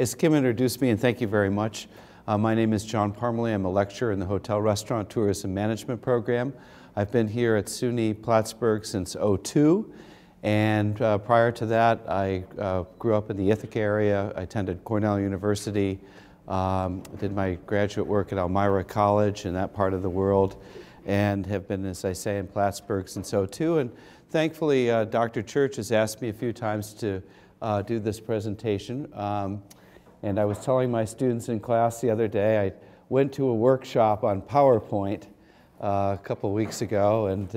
As Kim introduced me, and thank you very much, my name is John Parmalee. I'm a lecturer in the Hotel Restaurant Tourism Management program. I've been here at SUNY Plattsburgh since '02, and prior to that, I grew up in the Etiquette area. I attended Cornell University, did my graduate work at Elmira College in that part of the world, and have been, as I say, in Plattsburgh since '02. And thankfully, Dr. Church has asked me a few times to do this presentation. And I was telling my students in class the other day, I went to a workshop on PowerPoint a couple weeks ago and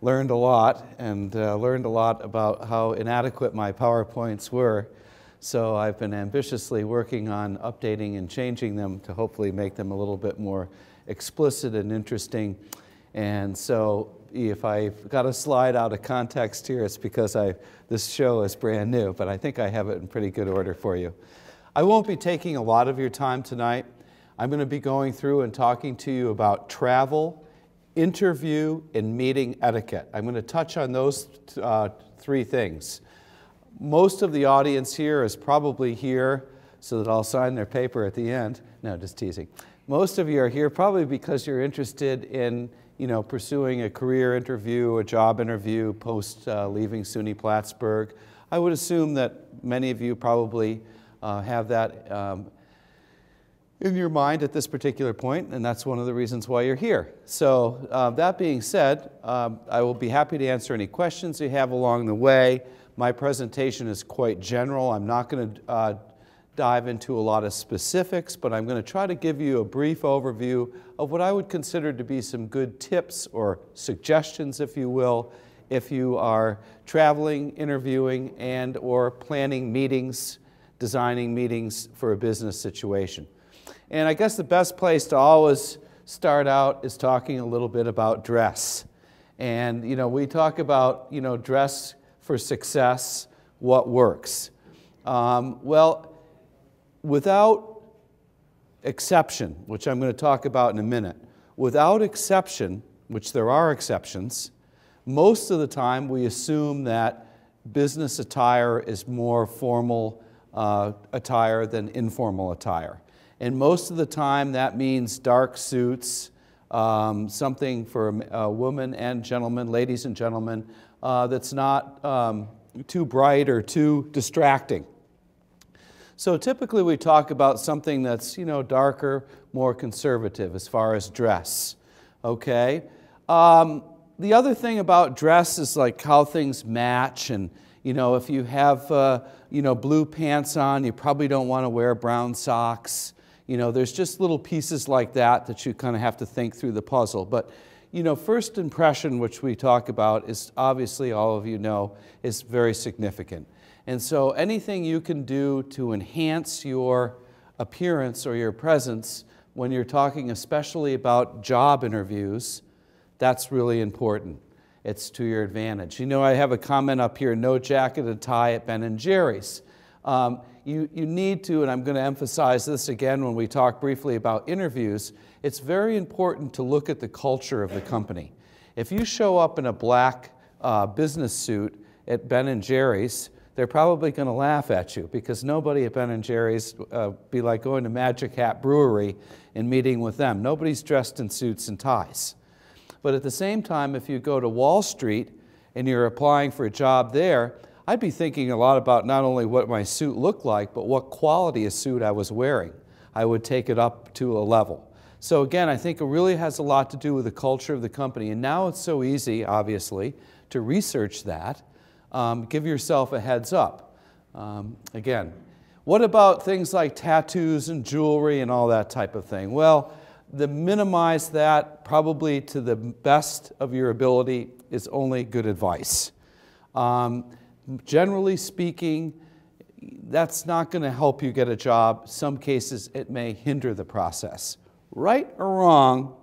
learned a lot, and learned a lot about how inadequate my PowerPoints were. So I've been ambitiously working on updating and changing them to hopefully make them a little bit more explicit and interesting. And so if I've got a slide out of context here, it's because this show is brand new, but I think I have it in pretty good order for you. I won't be taking a lot of your time tonight. I'm going to be going through and talking to you about travel, interview, and meeting etiquette. I'm going to touch on those three things. Most of the audience here is probably here so that I'll sign their paper at the end. No, just teasing. Most of you are here probably because you're interested in pursuing a career interview, a job interview post leaving SUNY Plattsburgh. I would assume that many of you probably have that in your mind at this particular point, and that's one of the reasons why you're here. So that being said, I will be happy to answer any questions you have along the way. My presentation is quite general. I'm not going to dive into a lot of specifics, but I'm going to try to give you a brief overview of what I would consider to be some good tips or suggestions, if you will, if you are traveling, interviewing, and or planning meetings, designing meetings for a business situation. And I guess the best place to always start out is talking a little bit about dress. And we talk about dress for success, what works. Well, without exception, which I'm going to talk about in a minute, without exception, which there are exceptions, most of the time we assume that business attire is more formal attire than informal attire. And most of the time that means dark suits, something for a woman and gentlemen, ladies and gentlemen, that's not too bright or too distracting. So typically we talk about something that's darker, more conservative as far as dress. Okay? The other thing about dress is like how things match, and if you have blue pants on, you probably don't want to wear brown socks. There's just little pieces like that you kind of have to think through the puzzle. But first impression, which we talk about, is obviously, all of you know, is very significant. And so anything you can do to enhance your appearance or your presence when you're talking especially about job interviews, that's really important. It's to your advantage. I have a comment up here, no jacket and tie at Ben & Jerry's. You need to, and I'm going to emphasize this again when we talk briefly about interviews, it's very important to look at the culture of the company. If you show up in a black business suit at Ben & Jerry's, they're probably going to laugh at you, because nobody at Ben & Jerry's be like going to Magic Hat Brewery and meeting with them. Nobody's dressed in suits and ties. But at the same time, if you go to Wall Street and you're applying for a job there, I'd be thinking a lot about not only what my suit looked like, but what quality of suit I was wearing. I would take it up to a level. So again, I think it really has a lot to do with the culture of the company. And now it's so easy, obviously, to research that. Give yourself a heads up. Again, what about things like tattoos and jewelry and all that type of thing? Well, minimize that probably to the best of your ability is only good advice. Generally speaking, that's not going to help you get a job. Some cases it may hinder the process. Right or wrong,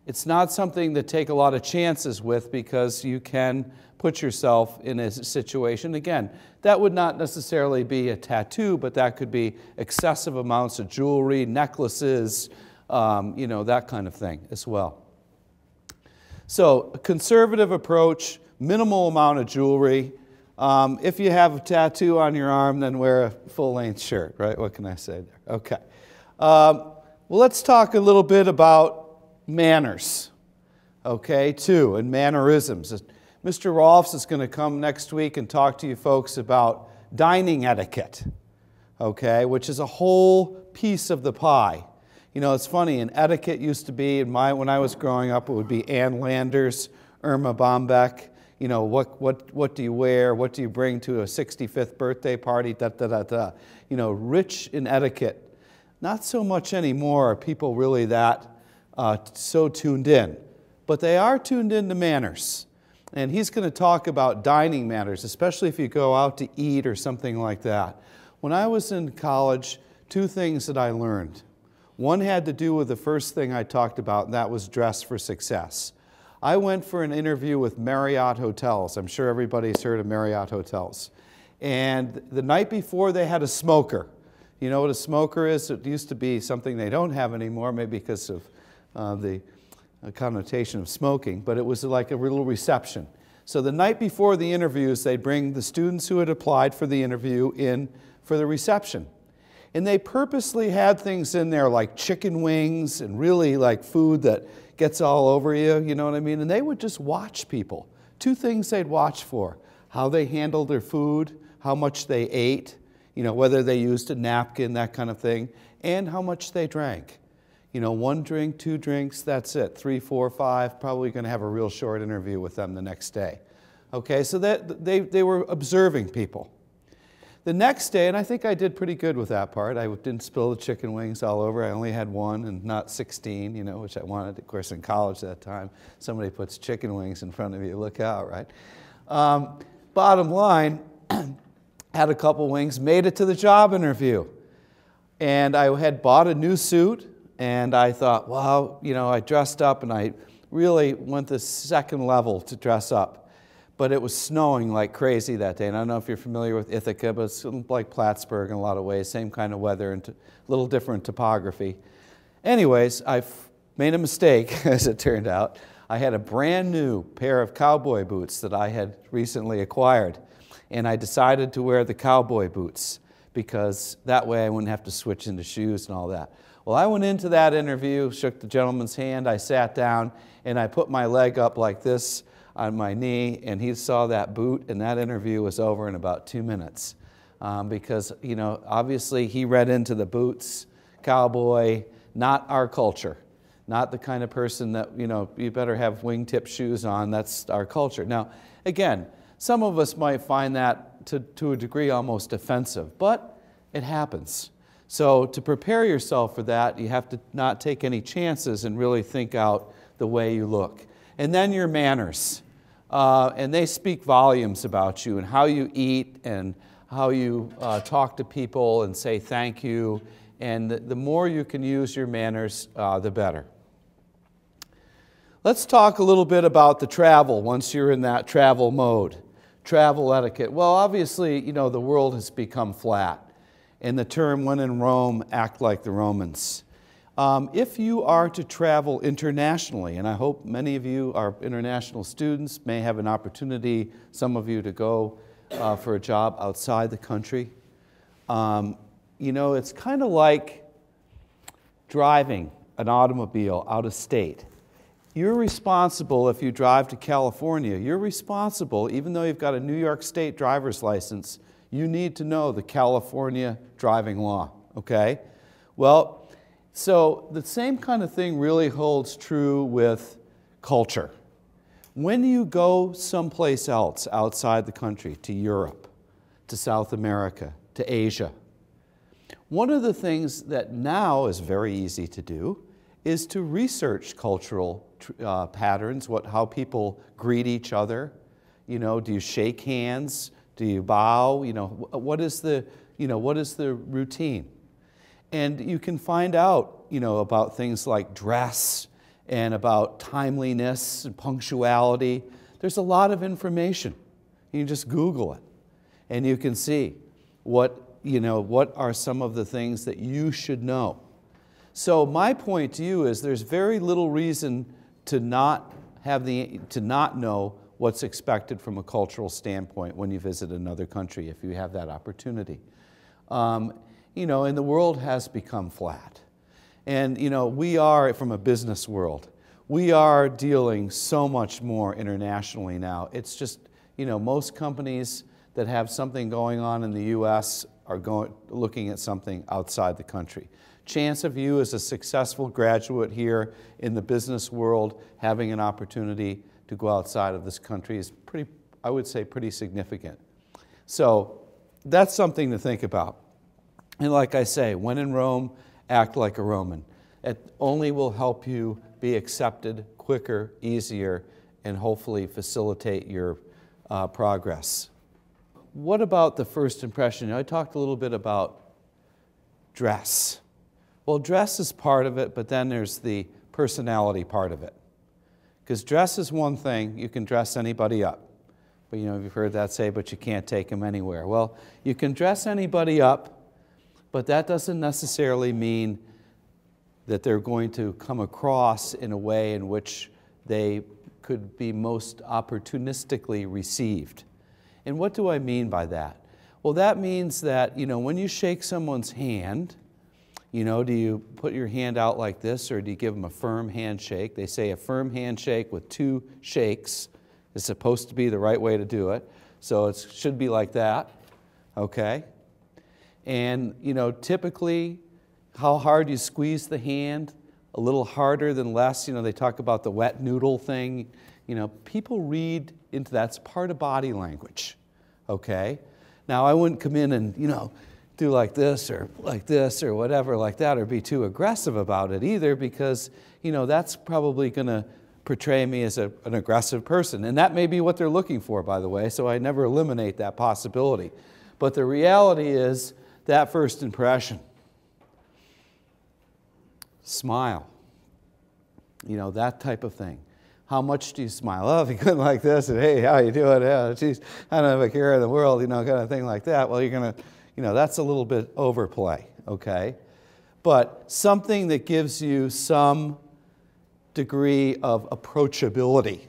it's not something to take a lot of chances with, because you can put yourself in a situation. Again, that would not necessarily be a tattoo, but that could be excessive amounts of jewelry, necklaces, that kind of thing as well. So a conservative approach, minimal amount of jewelry, If you have a tattoo on your arm, then wear a full-length shirt, right? What can I say there? Okay. Well, let's talk a little bit about manners, okay, too, and mannerisms. Mr. Rolfs is going to come next week and talk to you folks about dining etiquette, okay, which is a whole piece of the pie. You know, it's funny, and etiquette used to be, when I was growing up, it would be Ann Landers, Irma Bombeck. You know, what do you wear? What do you bring to a 65th birthday party? Da, da, da, da. You know, rich in etiquette. Not so much anymore are people really that so tuned in. But they are tuned into manners. And he's going to talk about dining manners, especially if you go out to eat or something like that. When I was in college, two things that I learned. One had to do with the first thing I talked about, and that was dress for success. I went for an interview with Marriott Hotels. I'm sure everybody's heard of Marriott Hotels. And the night before, they had a smoker. You know what a smoker is? It used to be something they don't have anymore, maybe because of the connotation of smoking, but it was like a little reception. So the night before the interviews, they'd bring the students who had applied for the interview in for the reception. And they purposely had things in there like chicken wings and really like food that gets all over you, you know what I mean? And they would just watch people. Two things they'd watch for: how they handled their food, how much they ate, you know, whether they used a napkin, that kind of thing, and how much they drank. You know, 1 drink, 2 drinks, that's it. 3, 4, 5, probably going to have a real short interview with them the next day. Okay, so that they were observing people. The next day, and I think I did pretty good with that part. I didn't spill the chicken wings all over. I only had 1 and not 16, you know, which I wanted. Of course, in college at that time, somebody puts chicken wings in front of you, look out, right? Bottom line, had a couple wings, made it to the job interview. And I had bought a new suit, and I thought, wow, you know, I dressed up, and I really went the second level to dress up. But it was snowing like crazy that day. And I don't know if you're familiar with Ithaca, but it's like Plattsburgh in a lot of ways, same kind of weather and a little different topography. Anyways, I made a mistake, as it turned out. I had a brand new pair of cowboy boots that I had recently acquired. And I decided to wear the cowboy boots because that way I wouldn't have to switch into shoes and all that. Well, I went into that interview, shook the gentleman's hand, I sat down, and I put my leg up like this on my knee, and he saw that boot, and that interview was over in about 2 minutes. Because, you know, obviously he read into the boots, cowboy, not our culture. Not the kind of person that, you know, you better have wingtip shoes on, that's our culture. Now, again, some of us might find that to a degree almost offensive, but it happens. So to prepare yourself for that, you have to not take any chances and really think out the way you look. And then your manners. And they speak volumes about you and how you eat and how you talk to people and say thank you. And the more you can use your manners, the better. Let's talk a little bit about the travel once you're in that travel mode. Travel etiquette. Well, obviously, you know, the world has become flat. And the term, when in Rome, act like the Romans. If you are to travel internationally, and I hope many of you are international students, may have an opportunity, some of you, to go for a job outside the country. You know, it's kind of like driving an automobile out of state. You're responsible if you drive to California. You're responsible, even though you've got a New York State driver's license, you need to know the California driving law, okay? Well, so the same kind of thing really holds true with culture. When you go someplace else outside the country, to Europe, to South America, to Asia, one of the things that now is very easy to do is to research cultural patterns, how people greet each other. You know, do you shake hands? Do you bow? You know, what is the routine? And you can find out, you know, about things like dress and about timeliness and punctuality. There's a lot of information. You can just Google it, and you can see what are some of the things that you should know. So my point to you is there's very little reason to not know what's expected from a cultural standpoint when you visit another country, if you have that opportunity. You know, and the world has become flat. And, you know, we are, from a business world, we are dealing so much more internationally now. It's just, you know, most companies that have something going on in the U.S. are looking at something outside the country. Chance of you as a successful graduate here in the business world having an opportunity to go outside of this country is pretty, I would say, pretty significant. So that's something to think about. And like I say, when in Rome, act like a Roman. It only will help you be accepted quicker, easier, and hopefully facilitate your progress. What about the first impression? I talked a little bit about dress. Well, dress is part of it, but then there's the personality part of it. Because dress is one thing, you can dress anybody up. But you know, you've heard that say, but you can't take them anywhere. Well, you can dress anybody up, but that doesn't necessarily mean that they're going to come across in a way in which they could be most opportunistically received. And what do I mean by that? Well, that means that, you know, when you shake someone's hand, you know, do you put your hand out like this, or do you give them a firm handshake? They say a firm handshake with 2 shakes is supposed to be the right way to do it. So it should be like that, okay? And, you know, typically, how hard you squeeze the hand, a little harder than less. You know, they talk about the wet noodle thing. You know, people read into that. It's part of body language, okay? Now, I wouldn't come in and, you know, do like this or whatever like that, or be too aggressive about it either, because, you know, that's probably going to portray me as an aggressive person. And that may be what they're looking for, by the way, so I never eliminate that possibility. But the reality is that first impression. Smile. You know, that type of thing. How much do you smile? Oh, if you couldn't like this, and hey, how you doing? Yeah, geez, I don't have a care in the world, you know, kind of thing like that. Well, you're going to, you know, that's a little bit overplay, okay? But something that gives you some degree of approachability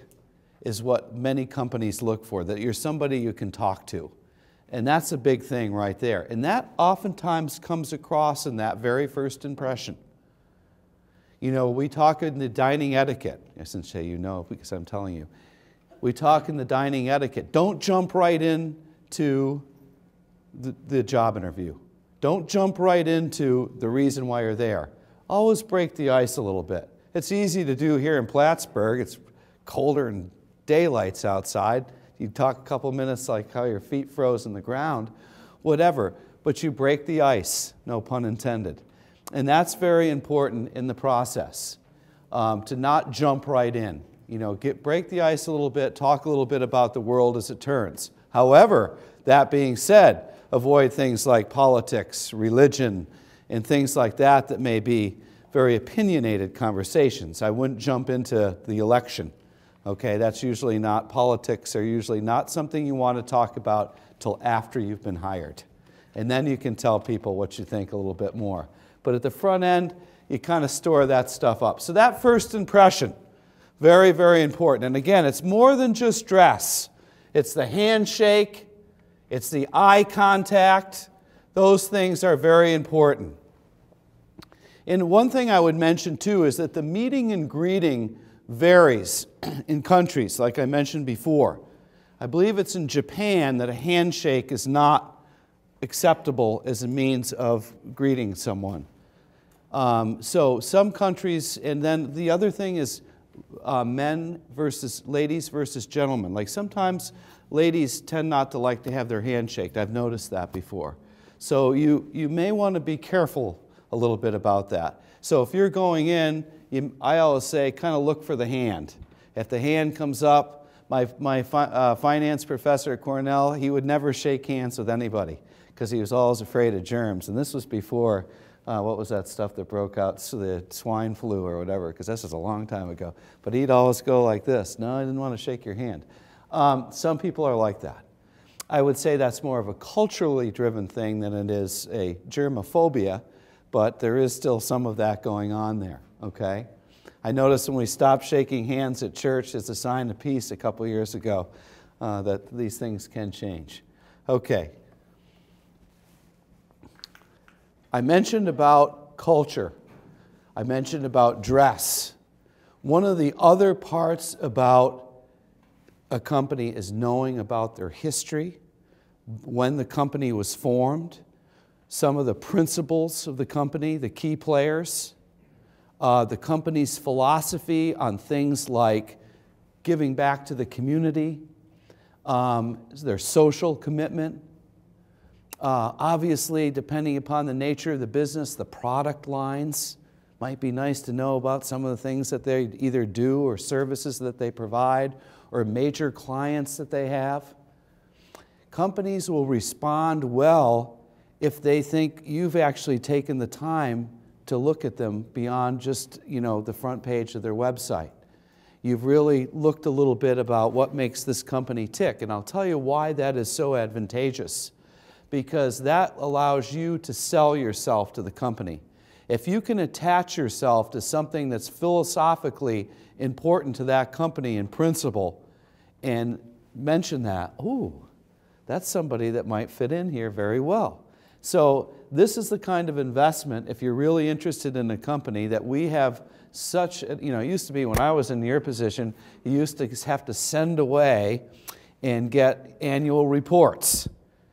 is what many companies look for, that you're somebody you can talk to. And that's a big thing right there. And that oftentimes comes across in that very first impression. You know, we talk in the dining etiquette. I shouldn't say you know, because I'm telling you. We talk in the dining etiquette. Don't jump right into the job interview. Don't jump right into the reason why you're there. Always break the ice a little bit. It's easy to do here in Plattsburgh. It's colder than daylight's outside. You talk a couple minutes like how your feet froze in the ground, whatever. But you break the ice, no pun intended. And that's very important in the process, to not jump right in. You know, break the ice a little bit, talk a little bit about the world as it turns. However, that being said, avoid things like politics, religion, and things like that that may be very opinionated conversations. I wouldn't jump into the election. Okay, that's usually not, politics are usually not something you want to talk about till after you've been hired. And then you can tell people what you think a little bit more. But at the front end, you kind of store that stuff up. So that first impression, very, very important. And again, it's more than just dress. It's the handshake, it's the eye contact. Those things are very important. And one thing I would mention too is that the meeting and greeting varies in countries, like I mentioned before. I believe it's in Japan that a handshake is not acceptable as a means of greeting someone. So some countries, and then the other thing is men versus ladies versus gentlemen. Like sometimes ladies tend not to like to have their hand shaked. I've noticed that before. So you may want to be careful a little bit about that. So if you're going in, I always say kind of look for the hand. If the hand comes up, my finance professor at Cornell, he would never shake hands with anybody because he was always afraid of germs. And this was before, what was that stuff that broke out, the swine flu or whatever, because this was a long time ago. But he'd always go like this. No, I didn't want to shake your hand. Some people are like that. I would say that's more of a culturally driven thing than it is a germophobia, but there is still some of that going on there, okay? I noticed when we stopped shaking hands at church as a sign of peace a couple years ago that these things can change. Okay. I mentioned about culture. I mentioned about dress. One of the other parts about a company is knowing about their history, when the company was formed, some of the principles of the company, the key players, the company's philosophy on things like giving back to the community, their social commitment. Obviously, depending upon the nature of the business, the product lines. Might be nice to know about some of the things that they either do or services that they provide or major clients that they have. Companies will respond well if they think you've actually taken the time to look at them beyond just, the front page of their website. You've really looked a little bit about what makes this company tick, and I'll tell you why that is so advantageous. Because that allows you to sell yourself to the company. If you can attach yourself to something that's philosophically important to that company in principle and mention that, ooh, that's somebody that might fit in here very well. So this is the kind of investment, if you're really interested in a company, that we have such, it used to be when I was in your position, you used to have to send away and get annual reports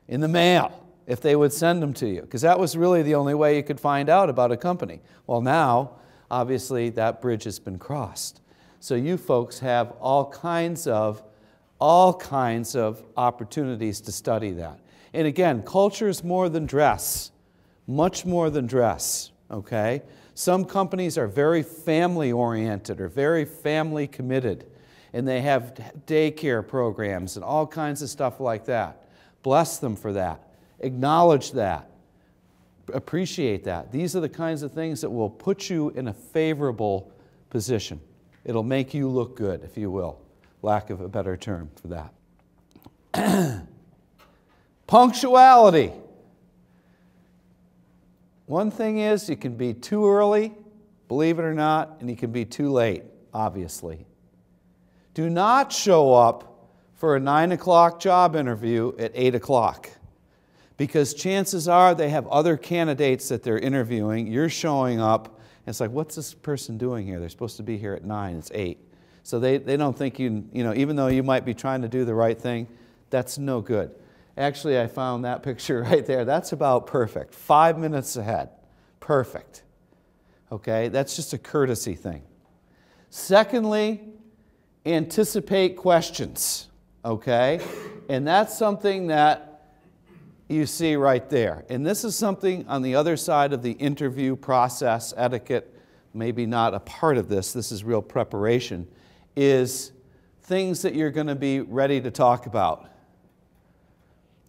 in the mail, if they would send them to you, because that was really the only way you could find out about a company. Well, now, obviously, that bridge has been crossed. So you folks have all kinds of opportunities to study that. And again, culture is more than dress, much more than dress, okay? Some companies are very family-oriented or very family-committed, and they have daycare programs and all kinds of stuff like that. Bless them for that. Acknowledge that. Appreciate that. These are the kinds of things that will put you in a favorable position. It'll make you look good, if you will. Lack of a better term for that. Punctuality. One thing is you can be too early, believe it or not, and you can be too late, obviously. Do not show up for a 9 o'clock job interview at 8 o'clock. Because chances are they have other candidates that they're interviewing. You're showing up, and it's like, what's this person doing here? They're supposed to be here at 9, it's 8. So they don't think even though you might be trying to do the right thing, that's no good. Actually, I found that picture right there. That's about perfect. 5 minutes ahead. Perfect. Okay, that's just a courtesy thing. Secondly, anticipate questions. Okay, and that's something that you see right there. And this is something on the other side of the interview process, etiquette, maybe not a part of this, this is real preparation, is things that you're going to be ready to talk about.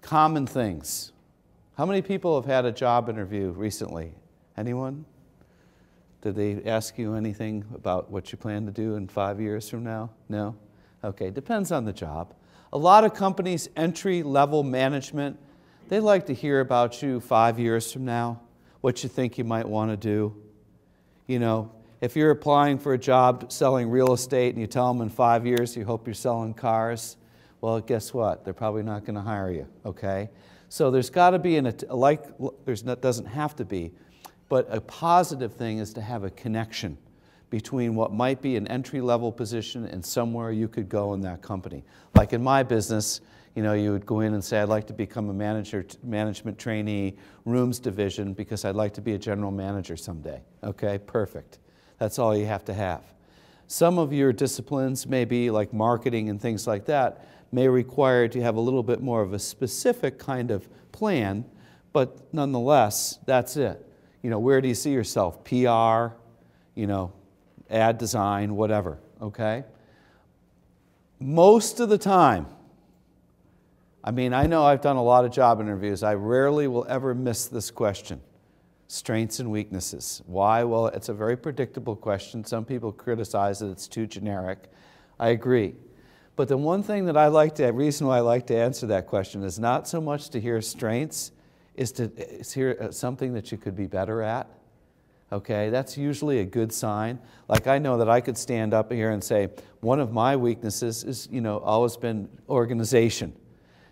Common things. How many people have had a job interview recently? Anyone? Did they ask you anything about what you plan to do in 5 years from now? No? Okay, depends on the job. A lot of companies, entry-level management, they like to hear about you 5 years from now, what you think you might want to do. If you're applying for a job selling real estate and you tell them in 5 years you hope you're selling cars, well, guess what? They're probably not going to hire you, okay? So there's got to be, doesn't have to be, but a positive thing is to have a connection between what might be an entry-level position and somewhere you could go in that company. Like in my business, you would go in and say, I'd like to become a management trainee, rooms division, because I'd like to be a general manager someday. Okay, perfect. That's all you have to have. Some of your disciplines, maybe like marketing and things like that, may require to have a little bit more of a specific kind of plan, but nonetheless, that's it. Where do you see yourself? PR, ad design, whatever, okay? Most of the time, I know I've done a lot of job interviews. I rarely will ever miss this question. Strengths and weaknesses. Why? Well, it's a very predictable question. Some people criticize that it's too generic. I agree. But the one thing that reason why I like to answer that question is not so much to hear strengths, is to hear something that you could be better at. Okay, that's usually a good sign. Like I know that I could stand up here and say, one of my weaknesses is, always been organization.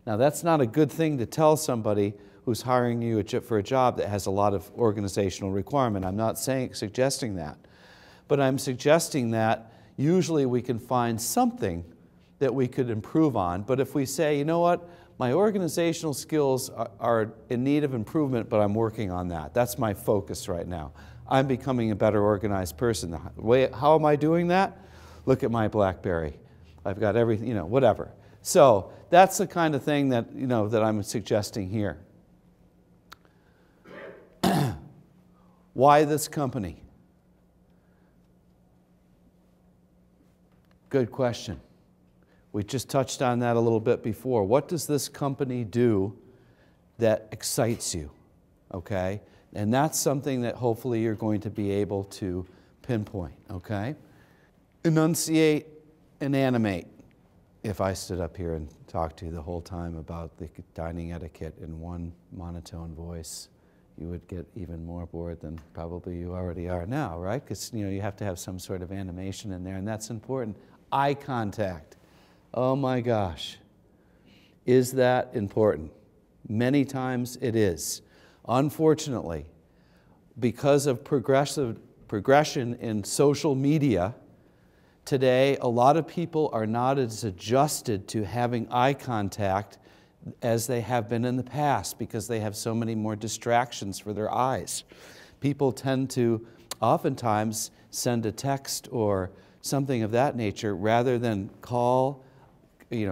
Now that's not a good thing to tell somebody who's hiring you for a job that has a lot of organizational requirement. I'm not suggesting that. But I'm suggesting that usually we can find something that we could improve on. But if we say, you know what, my organizational skills are in need of improvement, but I'm working on that. That's my focus right now. I'm becoming a better organized person. How am I doing that? Look at my BlackBerry. I've got everything, whatever. So that's the kind of thing that, that I'm suggesting here. Why this company? Good question. We just touched on that a little bit before. What does this company do that excites you? Okay? And that's something that hopefully you're going to be able to pinpoint. Okay? Enunciate and animate. If I stood up here and talked to you the whole time about the dining etiquette in one monotone voice, you would get even more bored than probably you already are now, right? Because you have to have some sort of animation in there, and that's important. Eye contact. Oh my gosh. Is that important? Many times it is. Unfortunately, because of progression in social media, today a lot of people are not as adjusted to having eye contact as they have been in the past because they have so many more distractions for their eyes. People tend to oftentimes send a text or something of that nature rather than call,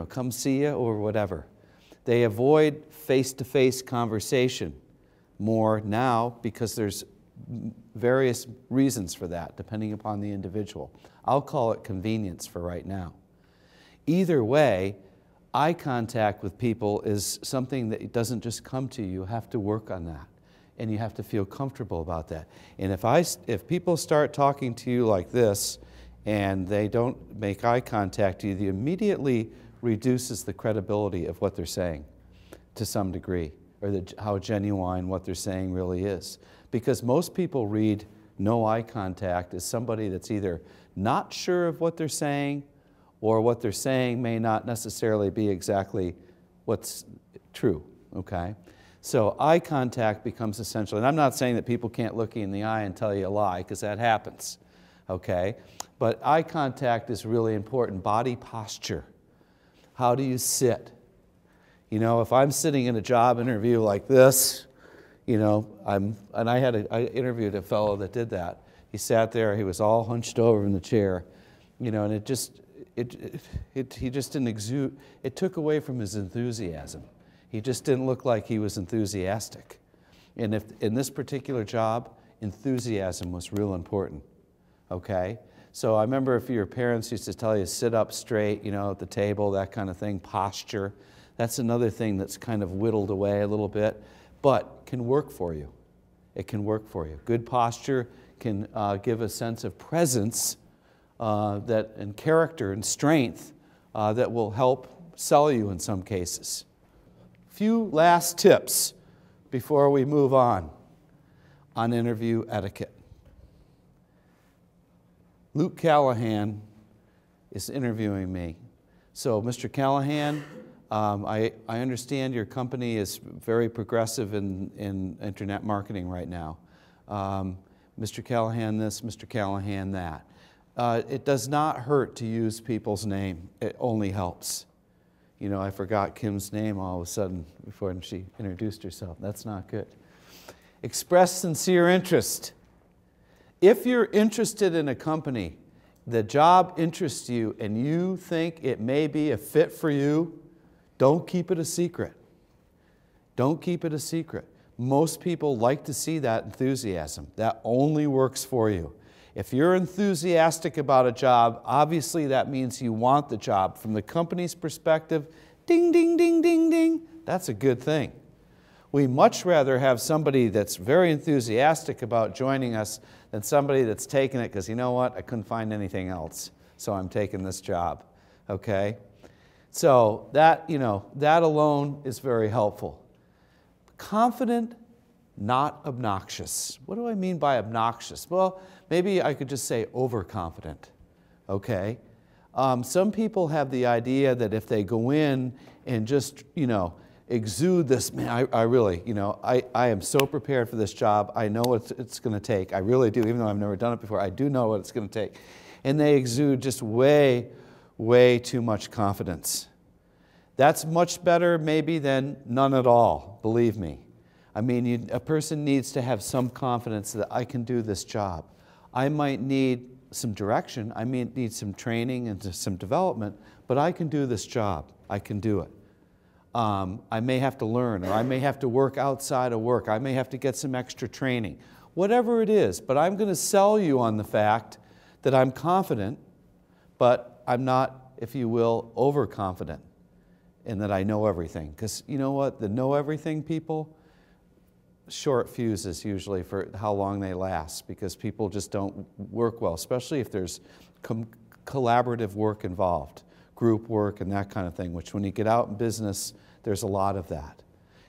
come see you or whatever. They avoid face-to-face conversation more now because there's various reasons for that depending upon the individual. I'll call it convenience for right now. Either way, eye contact with people is something that doesn't just come to you. You have to work on that, and you have to feel comfortable about that. And if people start talking to you like this and they don't make eye contact to you, it immediately reduces the credibility of what they're saying to some degree, or how genuine what they're saying really is. Because most people read no eye contact as somebody that's either not sure of what they're saying, or what they're saying may not necessarily be exactly what's true, okay? So eye contact becomes essential. And I'm not saying that people can't look you in the eye and tell you a lie, because that happens, okay? But eye contact is really important. Body posture. How do you sit? If I'm sitting in a job interview like this, I interviewed a fellow that did that. He sat there, he was all hunched over in the chair, and he just didn't exude. It took away from his enthusiasm. He just didn't look like he was enthusiastic. And if in this particular job, enthusiasm was real important, okay? So I remember if your parents used to tell you, sit up straight, at the table, that kind of thing, posture. That's another thing that's kind of whittled away a little bit, but can work for you. It can work for you. Good posture can give a sense of presence and character and strength that will help sell you in some cases. Few last tips before we move on interview etiquette. Luke Callahan is interviewing me. So, Mr. Callahan, I understand your company is very progressive in internet marketing right now. Mr. Callahan this, Mr. Callahan that. It does not hurt to use people's name. It only helps. I forgot Kim's name all of a sudden before she introduced herself. That's not good. Express sincere interest. If you're interested in a company, the job interests you, and you think it may be a fit for you, don't keep it a secret. Don't keep it a secret. Most people like to see that enthusiasm. That only works for you. If you're enthusiastic about a job, obviously that means you want the job. From the company's perspective, ding, ding, ding, ding, ding, that's a good thing. We much rather have somebody that's very enthusiastic about joining us than somebody that's taking it because, you know what, I couldn't find anything else, so I'm taking this job, okay? So that, that alone is very helpful. Confident not obnoxious. What do I mean by obnoxious? Well, maybe I could just say overconfident, okay? Some people have the idea that if they go in and just, exude this, man, I really, I am so prepared for this job. I know what it's going to take. I really do, even though I've never done it before. I do know what it's going to take. And they exude just way, way too much confidence. That's much better maybe than none at all, believe me. I mean, a person needs to have some confidence that I can do this job. I might need some direction, I may need some training and some development, but I can do this job. I can do it. I may have to learn, or I may have to work outside of work. I may have to get some extra training. Whatever it is, but I'm going to sell you on the fact that I'm confident, but I'm not, if you will, overconfident, and that I know everything. Because you know what? The know everything people, short fuses usually for how long they last, because people just don't work well, especially if there's collaborative work involved, group work and that kind of thing, which when you get out in business, there's a lot of that.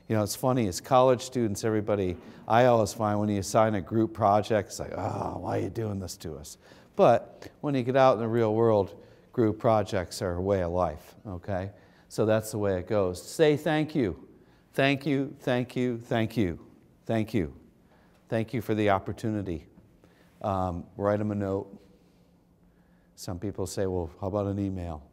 It's funny, as college students, I always find when you assign a group project, it's like, oh, why are you doing this to us? But when you get out in the real world, group projects are a way of life, okay? So that's the way it goes. Say thank you. Thank you, thank you, thank you. Thank you. Thank you for the opportunity. Write them a note. Some people say, well, how about an email?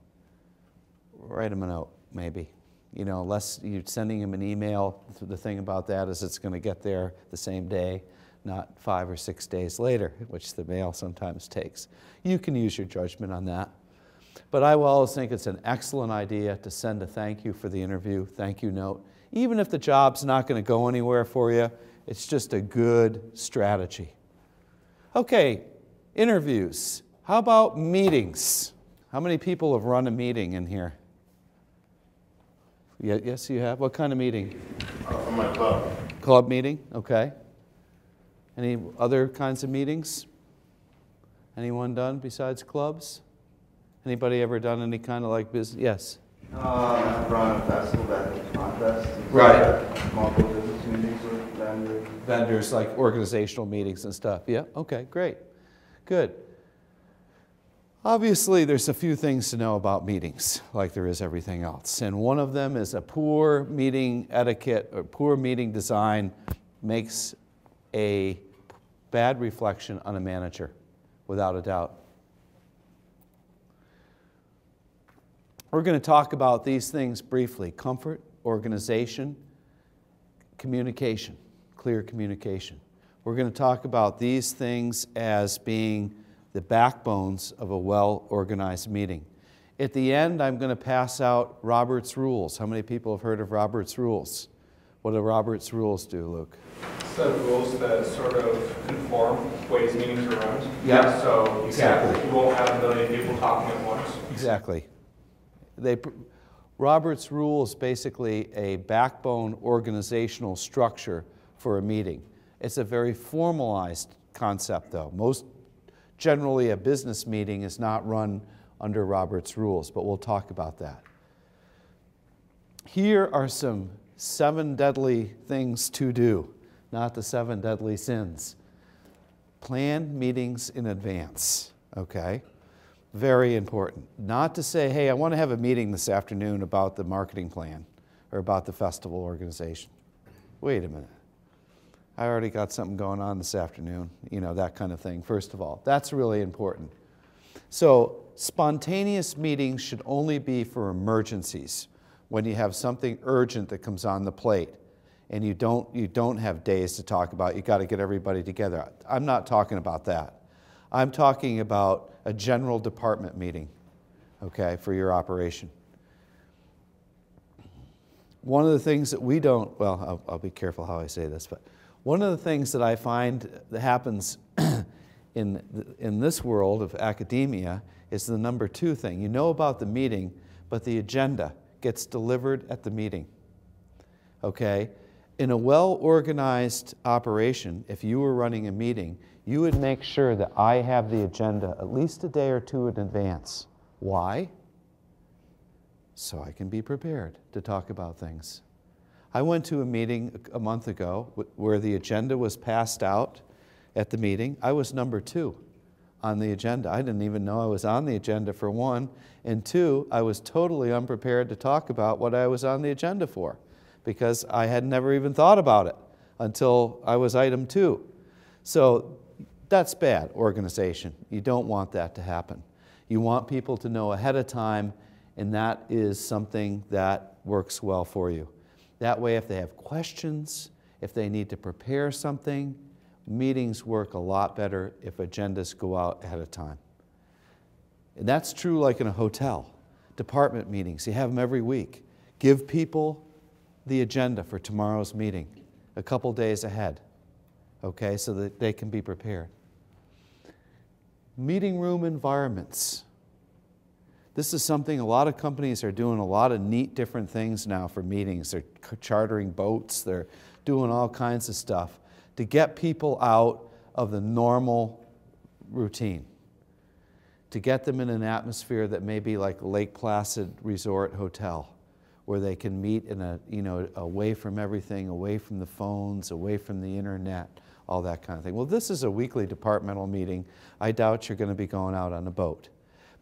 Write them a note, maybe. Unless you're sending them an email, the thing about that is it's going to get there the same day, not 5 or 6 days later, which the mail sometimes takes. You can use your judgment on that. But I will always think it's an excellent idea to send a thank you for the interview, thank you note. Even if the job's not going to go anywhere for you, it's just a good strategy. Okay, interviews. How about meetings? How many people have run a meeting in here? Yes, you have? What kind of meeting? From my club. Club meeting, okay. Any other kinds of meetings? Anyone done besides clubs? Anybody ever done any kind of like business? Yes? I've run a festival that contest. Right. Multiple business meetings with vendors. Vendors, like organizational meetings and stuff. Yeah, okay, great. Good. Obviously, there's a few things to know about meetings, like there is everything else. And one of them is a poor meeting etiquette or poor meeting design makes a bad reflection on a manager, without a doubt. We're going to talk about these things briefly: comfort, organization, communication, clear communication. We're going to talk about these things as being the backbones of a well-organized meeting. At the end, I'm going to pass out Robert's Rules. How many people have heard of Robert's Rules? What do Robert's Rules do, Luke? Set of rules that sort of conform ways meetings are run. Yeah, so exactly. You won't have a million people talking at once. Exactly. Robert's Rule is basically a backbone organizational structure for a meeting. It's a very formalized concept, though. Generally, a business meeting is not run under Robert's Rules, but we'll talk about that. Here are some 7 deadly things to do, not the 7 deadly sins. Plan meetings in advance, okay? Very important. Not to say, hey, I want to have a meeting this afternoon about the marketing plan or about the festival organization. Wait a minute. I already got something going on this afternoon, that kind of thing, first of all. That's really important. So spontaneous meetings should only be for emergencies, when you have something urgent that comes on the plate and you don't have days to talk about. You got to get everybody together. I'm not talking about that. I'm talking about a general department meeting, okay, for your operation. One of the things that we don't, well, I'll be careful how I say this, but one of the things that I find that happens in this world of academia is the number 2 thing. You know about the meeting, but the agenda gets delivered at the meeting, okay? In a well-organized operation, if you were running a meeting, you would make sure that I have the agenda at least a day or 2 in advance. Why? So I can be prepared to talk about things. I went to a meeting a month ago where the agenda was passed out at the meeting. I was number 2 on the agenda. I didn't even know I was on the agenda, for one, and 2, I was totally unprepared to talk about what I was on the agenda for, because I had never even thought about it until I was item 2. So that's bad organization. You don't want that to happen. You want people to know ahead of time, and that is something that works well for you. That way, if they have questions, if they need to prepare something, meetings work a lot better if agendas go out ahead of time. And that's true like in a hotel. Department meetings, you have them every week. Give people the agenda for tomorrow's meeting a couple days ahead, okay, so that they can be prepared. Meeting room environments. This is something a lot of companies are doing a lot of neat different things now for meetings. They're chartering boats, they're doing all kinds of stuff to get people out of the normal routine, to get them in an atmosphere that may be like Lake Placid Resort Hotel, where they can meet in a, away from everything, away from the phones, away from the internet, all that kind of thing. Well, this is a weekly departmental meeting. I doubt you're going to be going out on a boat.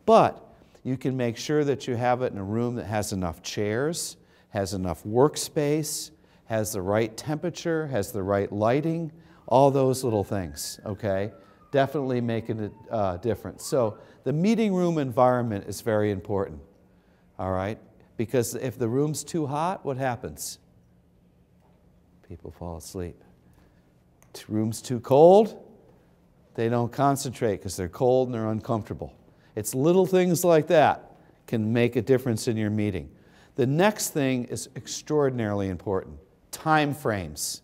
But you can make sure that you have it in a room that has enough chairs, has enough workspace, has the right temperature, has the right lighting, all those little things, okay? Definitely making a difference. So the meeting room environment is very important, all right? Because if the room's too hot, what happens? People fall asleep. Room's too cold, they don't concentrate because they're cold and they're uncomfortable. It's little things like that can make a difference in your meeting. The next thing is extraordinarily important. Time frames.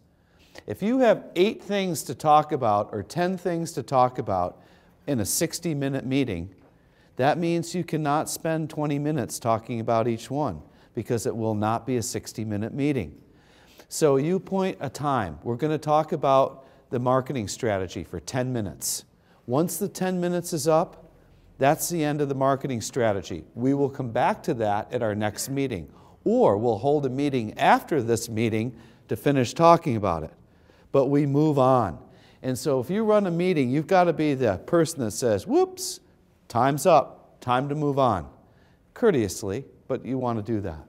If you have 8 things to talk about or 10 things to talk about in a 60-minute meeting, that means you cannot spend 20 minutes talking about each one, because it will not be a 60-minute meeting. So you point a time. We're going to talk about the marketing strategy for 10 minutes. Once the 10 minutes is up, that's the end of the marketing strategy. We will come back to that at our next meeting, or we'll hold a meeting after this meeting to finish talking about it. But we move on. And so if you run a meeting, you've got to be the person that says, whoops, time's up, time to move on. Courteously, but you want to do that.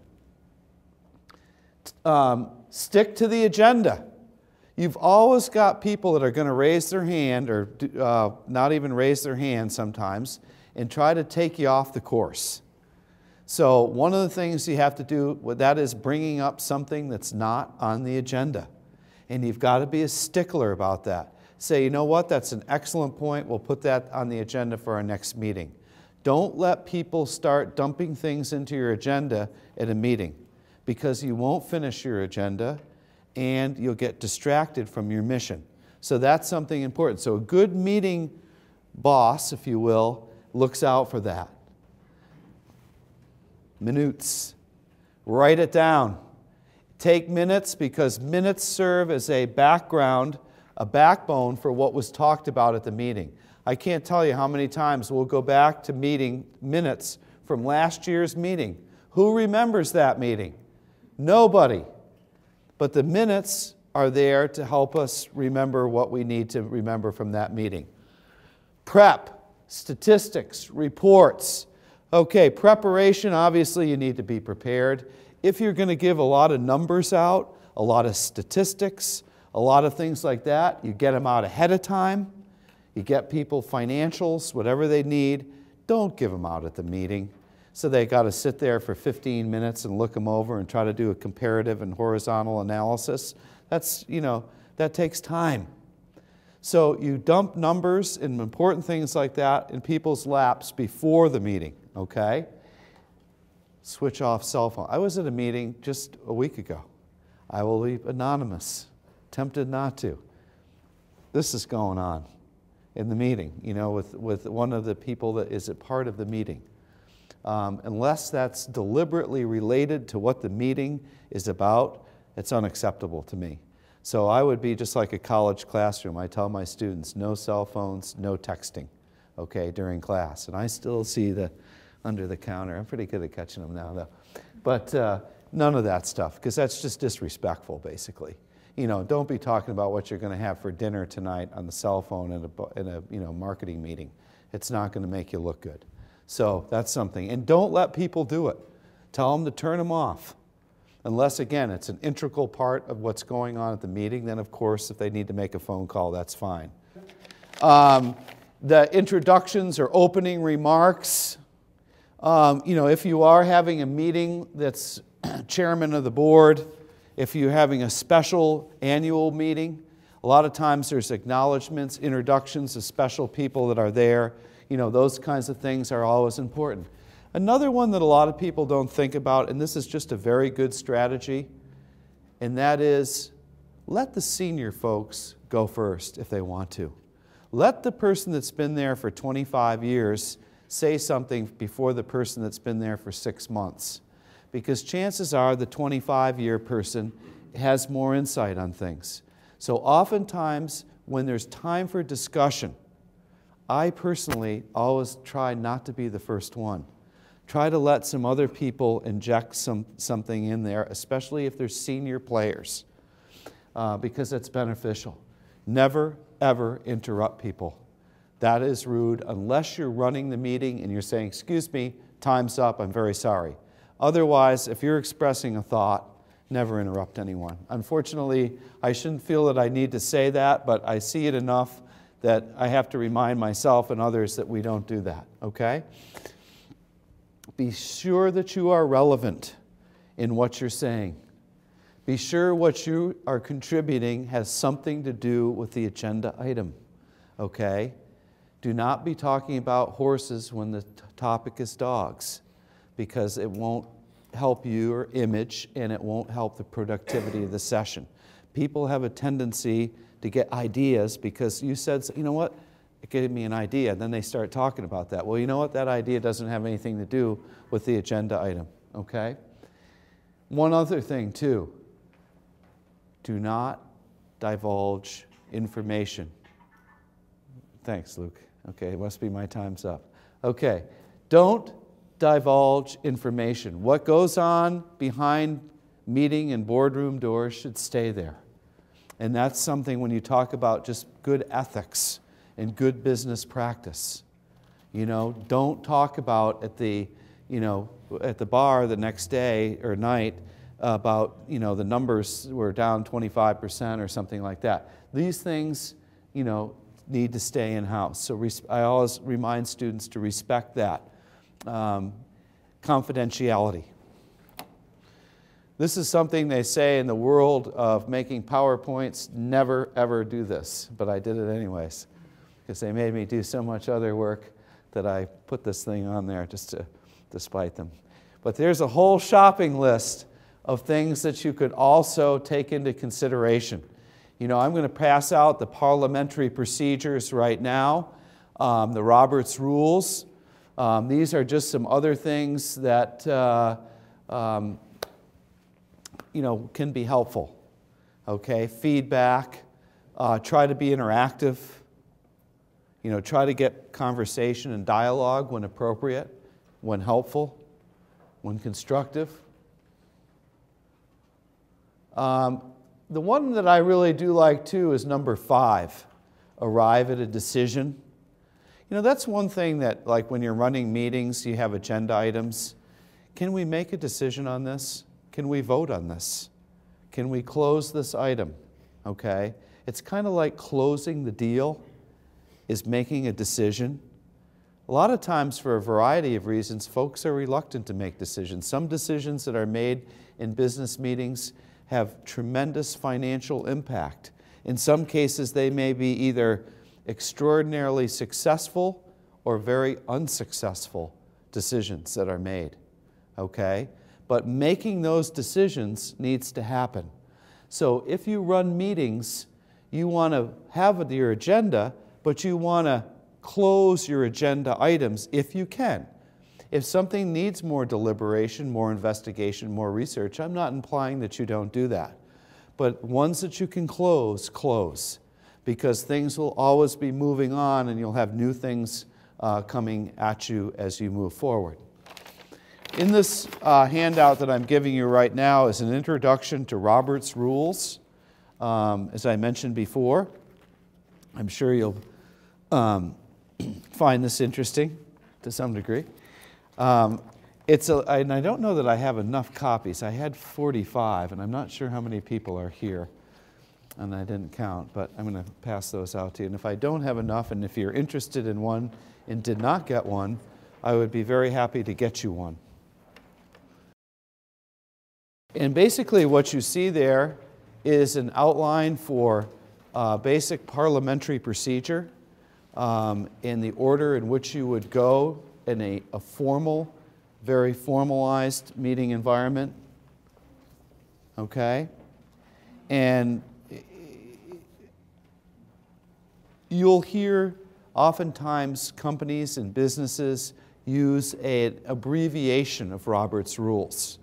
Stick to the agenda. You've always got people that are going to raise their hand, or not even raise their hand sometimes, and try to take you off the course. So one of the things you have to do with that is bringing up something that's not on the agenda. And you've got to be a stickler about that. Say, you know what, that's an excellent point. We'll put that on the agenda for our next meeting. Don't let people start dumping things into your agenda at a meeting, because you won't finish your agenda and you'll get distracted from your mission. So that's something important. So a good meeting boss, if you will, looks out for that. Minutes. Write it down. Take minutes, because minutes serve as a background, a backbone for what was talked about at the meeting. I can't tell you how many times we'll go back to meeting minutes from last year's meeting. Who remembers that meeting? Nobody. But the minutes are there to help us remember what we need to remember from that meeting. Prep, statistics, reports. Okay, preparation, obviously you need to be prepared. If you're going to give a lot of numbers out, a lot of statistics, a lot of things like that, you get them out ahead of time. You get people financials, whatever they need. Don't give them out at the meeting. So they got to sit there for 15 minutes and look them over and try to do a comparative and horizontal analysis. That's, that takes time. So you dump numbers and important things like that in people's laps before the meeting, okay? Switch off cell phone. I was at a meeting just a week ago. I will be anonymous, tempted not to. This is going on in the meeting, with one of the people that is a part of the meeting. Unless that's deliberately related to what the meeting is about, it's unacceptable to me. So I would be just like a college classroom. I tell my students, no cell phones, no texting, okay, during class. And I still see the under the counter. I'm pretty good at catching them now, though. But None of that stuff, because that's just disrespectful, basically. You know, don't be talking about what you're going to have for dinner tonight on the cell phone in a marketing meeting. It's not going to make you look good. So that's something. And don't let people do it. Tell them to turn them off. Unless, again, it's an integral part of what's going on at the meeting, then of course, if they need to make a phone call, that's fine. The introductions or opening remarks, you know, if you are having a meeting that's chairman of the board, if you're having a special annual meeting, a lot of times there's acknowledgments, introductions of special people that are there. You know, those kinds of things are always important. Another one that a lot of people don't think about, and this is just a very good strategy, and that is let the senior folks go first if they want to. Let the person that's been there for 25 years say something before the person that's been there for 6 months. Because chances are the 25-year person has more insight on things. So oftentimes when there's time for discussion, I personally always try not to be the first one. Try to let some other people inject something in there, especially if there's senior players, because it's beneficial. Never, ever interrupt people. That is rude unless you're running the meeting and you're saying, excuse me, time's up, I'm very sorry. Otherwise, if you're expressing a thought, never interrupt anyone. Unfortunately, I shouldn't feel that I need to say that, but I see it enough that I have to remind myself and others that we don't do that, okay? Be sure that you are relevant in what you're saying. Be sure what you are contributing has something to do with the agenda item, okay? Do not be talking about horses when the topic is dogs, because it won't help your image and it won't help the productivity of the session. People have a tendency to get ideas because you said, you know what, it gave me an idea, and then they start talking about that. Well, you know what, that idea doesn't have anything to do with the agenda item, okay? One other thing too, do not divulge information. Thanks, Luke. Okay, it must be my time's up. Okay, don't divulge information. What goes on behind meeting and boardroom doors should stay there. And that's something when you talk about just good ethics and good business practice. You know, don't talk about at the bar the next day or night about, you know, the numbers were down 25% or something like that. These things, you know, need to stay in-house. So I always remind students to respect that. Confidentiality. This is something they say in the world of making PowerPoints, never ever do this, but I did it anyways, because they made me do so much other work that I put this thing on there just to spite them. But there's a whole shopping list of things that you could also take into consideration. You know, I'm going to pass out the parliamentary procedures right now, the Roberts Rules. These are just some other things that you know, can be helpful. Okay, feedback, try to be interactive. You know, try to get conversation and dialogue when appropriate, when helpful, when constructive. The one that I really do like too is number 5, arrive at a decision. You know, that's one thing that, like when you're running meetings, you have agenda items. Can we make a decision on this? Can we vote on this? Can we close this item? Okay? It's kind of like closing the deal is making a decision. A lot of times, for a variety of reasons, folks are reluctant to make decisions. Some decisions that are made in business meetings have tremendous financial impact. In some cases, they may be either extraordinarily successful or very unsuccessful decisions that are made, okay? But making those decisions needs to happen. So if you run meetings, you want to have your agenda, but you want to close your agenda items if you can. If something needs more deliberation, more investigation, more research, I'm not implying that you don't do that. But ones that you can close, close. Because things will always be moving on and you'll have new things coming at you as you move forward. In this handout that I'm giving you right now is an introduction to Robert's Rules. As I mentioned before, I'm sure you'll find this interesting to some degree. And I don't know that I have enough copies. I had 45, and I'm not sure how many people are here. And I didn't count, but I'm going to pass those out to you. And if I don't have enough, and if you're interested in one and did not get one, I would be very happy to get you one. And basically what you see there is an outline for basic parliamentary procedure in the order in which you would go in a formal, very formalized meeting environment. Okay? And you'll hear oftentimes companies and businesses use an abbreviation of Robert's Rules.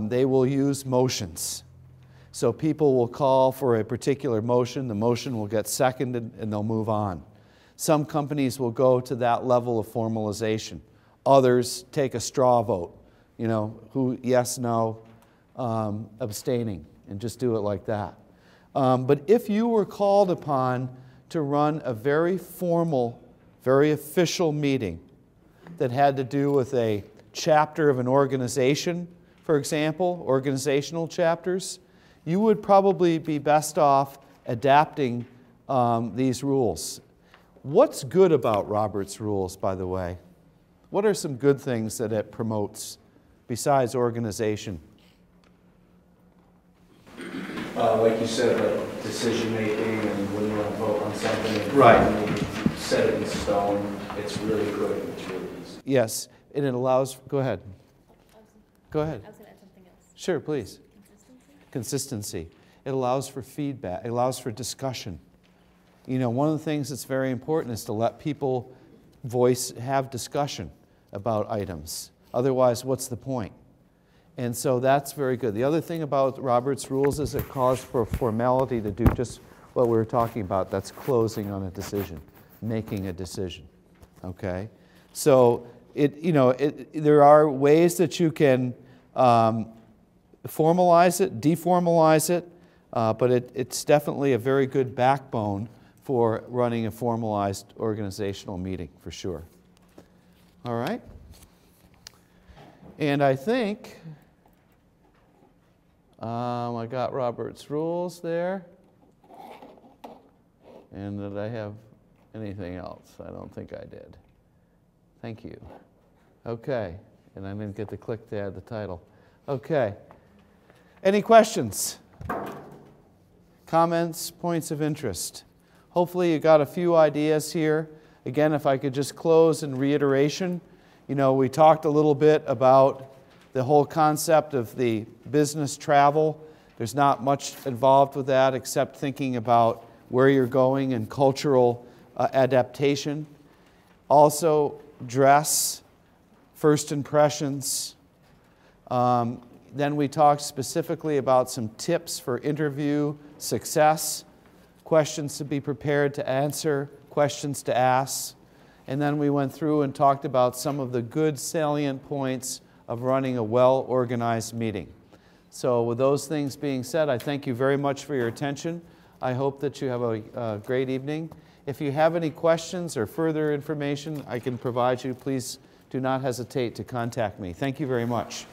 They will use motions. So people will call for a particular motion, the motion will get seconded, and they'll move on. Some companies will go to that level of formalization. Others take a straw vote, you know, who, yes, no, abstaining, and just do it like that. But if you were called upon to run a very formal, very official meeting that had to do with a chapter of an organization, for example, organizational chapters, you would probably be best off adapting these rules. What's good about Robert's Rules, by the way? What are some good things that it promotes besides organization? Like you said, like decision making, and when you want to vote on something, and Right. you set it in stone, it's really good and it's really easy. Yes, and it allows, go ahead. Go ahead. I was going to add something else. Sure, please. Consistency? Consistency. It allows for feedback. It allows for discussion. You know, one of the things that's very important is to let people have discussion about items. Otherwise, what's the point? And so that's very good. The other thing about Robert's Rules is it calls for formality to do just what we were talking about. That's closing on a decision, making a decision. Okay? So there are ways that you can formalize it, deformalize it, but it's definitely a very good backbone for running a formalized organizational meeting, for sure. All right? And I think I got Robert's Rules there. And did I have anything else? I don't think I did. Thank you. Okay. And I didn't get to click to add the title. Okay. Any questions? Comments, points of interest? Hopefully you got a few ideas here. Again, if I could just close in reiteration. You know, we talked a little bit about the whole concept of the business travel. There's not much involved with that except thinking about where you're going and cultural adaptation. Also, dress, first impressions. Then we talked specifically about some tips for interview success, questions to be prepared to answer, questions to ask. And then we went through and talked about some of the good salient points of running a well-organized meeting. So with those things being said, I thank you very much for your attention. I hope that you have a great evening. If you have any questions or further information I can provide you, please do not hesitate to contact me. Thank you very much.